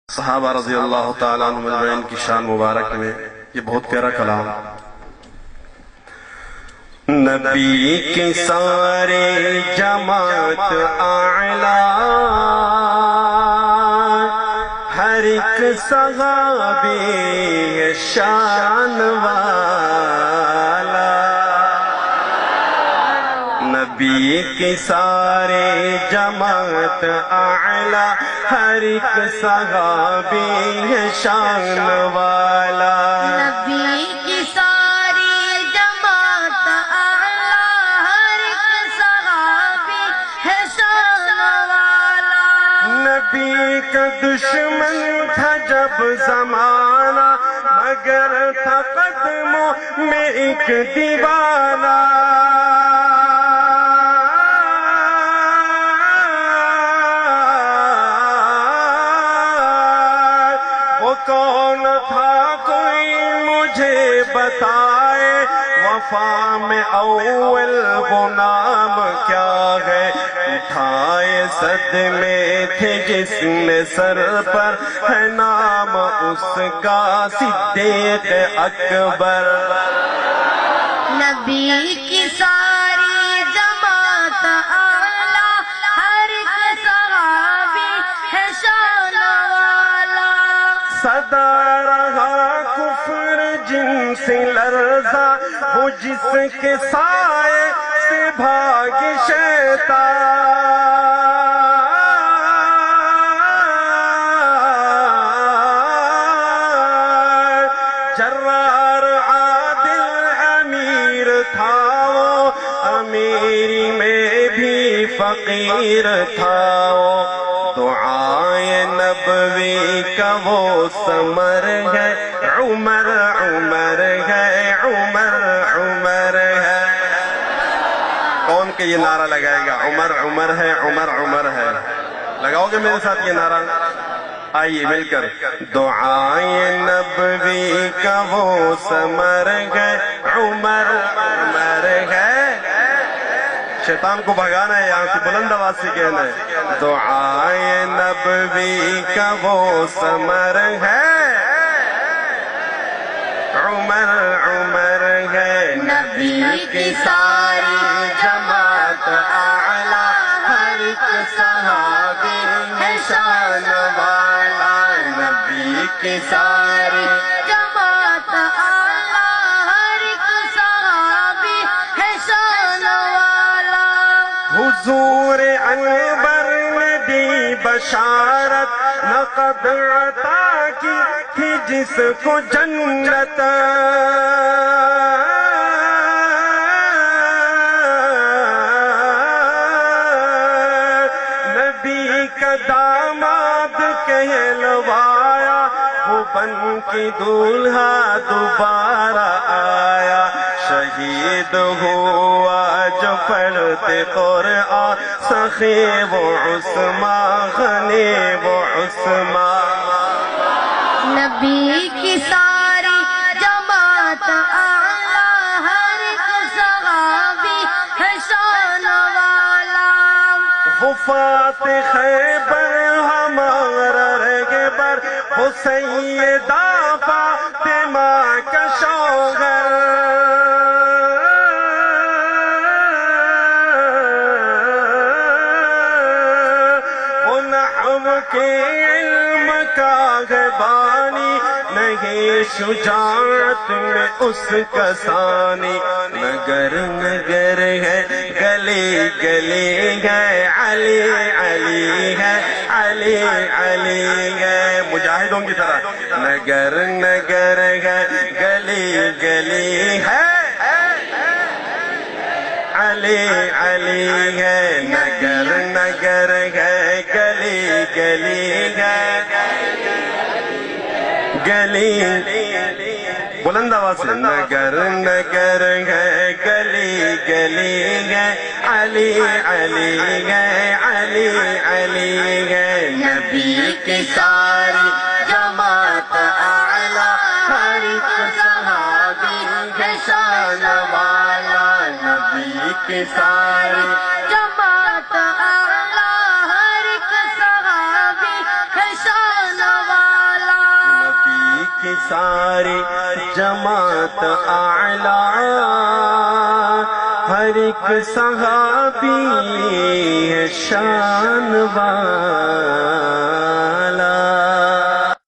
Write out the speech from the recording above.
صحابہ رضی اللہ تعالیٰ عنہ مجمعین کی شان مبارک میں یہ بہت پیارا کلام. نبی کی سارے جماعت اعلیٰ، ہر ایک صحابی شان والا. نبی کی سارے جماعت اعلیٰ، ہر ایک صحابی ہے شان والا. نبی کی ساری جماعت اعلیٰ، ہر ایک صحابی ہے شان والا. نبی کا دشمن تھا جب زمانہ، مگر تھا قدموں میں ایک دیوانہ. کون تھا کوئی مجھے بتائے، وفا میں اول وہ نام کیا ہے. اٹھائے صدمے تھے جس نے سر پر، ہے نام اس کا صدیق اکبر. نبی کی ساری جماعت اعلیٰ، ہر ایک صحابی ہے شان والا. صدا رہا کفر جن سے لرزا، وہ جس کے سائے سے بھاگ شیطان. جرار عادل امیر تھا وہ، امیری میں بھی فقیر تھا وہ. دعائے نبوی کا وہ ثمر ہے، عمر عمر ہے، عمر عمر ہے. کون کہ یہ نعرہ لگائے گا؟ عمر عمر ہے، عمر عمر ہے. لگاؤ گے میرے ساتھ یہ نعرہ؟ آئیے مل کر. دعائے نبوی کا وہ ثمر ہے، عمر عمر ہے. شیطان کو بھگانا ہے، یہاں سے بلند آواز سے کہنا ہے. دعائے نبوی کا وہ ثمر ہے، عمر عمر ہے. نبی کی ساری جماعت اعلیٰ، ہر ایک صحابی ہے شان والا. نبی کی ساری جماعت اعلیٰ، ہر ایک صحابی ہے شان والا. حضور انور نے دی بشارت، لقد عطا کی تھی جس کو جنت. نبی کا داماد کہلوایا، وہ بن کے دولہا دوبارہ آیا. شہید ہوا جو پڑھتے قرآن، سخی وہ عثمان، غنی وہ عثمان. نبی کی ساری جماعت اعلیٰ، ہر ایک صحابی ہے شان والا. وہ فاتح خیبر ہمارا رہبر، وہ سیدہ فاطمہ کا شوہر. وہ نحو کے علم کا ہے بانی، نہیں شجاعت میں اس کا ثانی. نگر نگر ہے، گلی گلی ہے، علی علی ہے، علی علی ہے. مجاہدوں کی طرح. نگر نگر ہے، گلی گلی ہے، علی علی ہے. نگر نگر ہے، گلی گلی ہے، گلی. بلند آواز سے. نگر نگر ہے، گلی گلی ہے، علی علی ہے، علی علی ہے. نبی کی ساری جماعت اعلیٰ، ہر ایک صحابی ہے شان والا. نبی کی ساری جماعت اعلیٰ، ہر ایک صحابی ہے شان والا. کہ ساری جماعت اعلیٰ، ہر ایک صحابی ہے شان والا۔